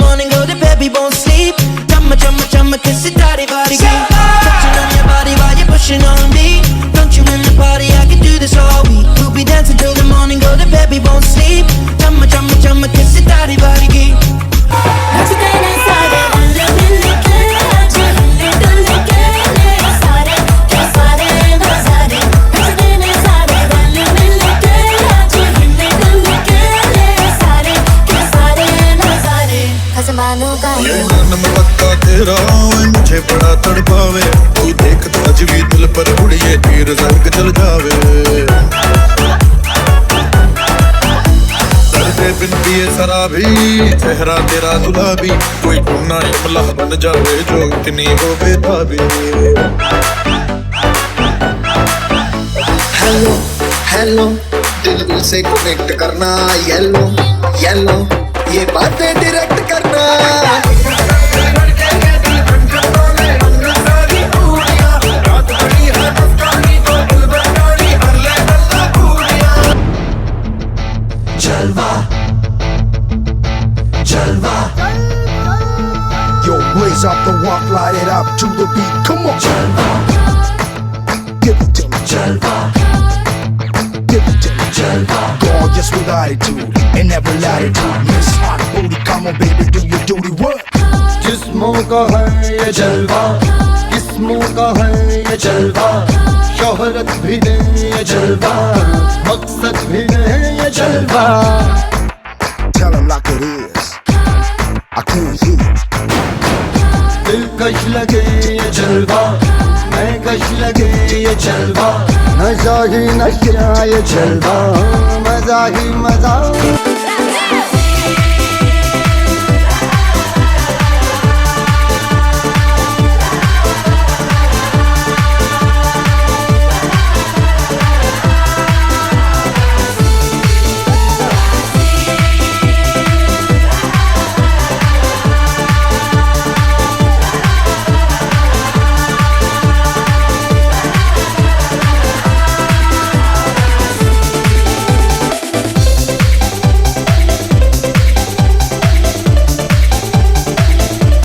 morning, go to bed, we won't sleep. Chumma, chumma, chumma, kiss it, daddy, body, touching on your body while you're pushing on me. Don't you in the party, I can do this all week. We'll be dancing till the morning, go to bed, we won't sleep. Chumma, chumma, chumma, kiss it, daddy, body, ये जन्म पक्का तेरा ओए मुझे बड़ा तड़पावे तू देख तो आज भी दिल पर उड़िए तीर जंग चल जावे दर्दे बिन पिए शराबी चेहरा तेरा गुलाबी कोई गुना इमला बन जावे जो इतनी हो बेताबी हेलो हेलो दिल से कनेक्ट करना येलो येलो ये बातें डायरेक्ट करना जलवा जलवा Yo, blaze up the walk, light it up to the beat. Come on, जलवा give it to me, जलवा give it to me. जलवा Gorgeous with attitude and every latitude. Miss hot booty, come on, baby, do your duty work. जिस्मों का है ये जलवा किस्मों का है ये जलवा शोहरत भी दे ये जलवा मकसद भी दे ये जलवा Tell him like it is. I can't hear. दिलकश लगे ये जलवा मैं कश लगे ये जलवा नशा ही नशा ये जलवा मजा ही मजा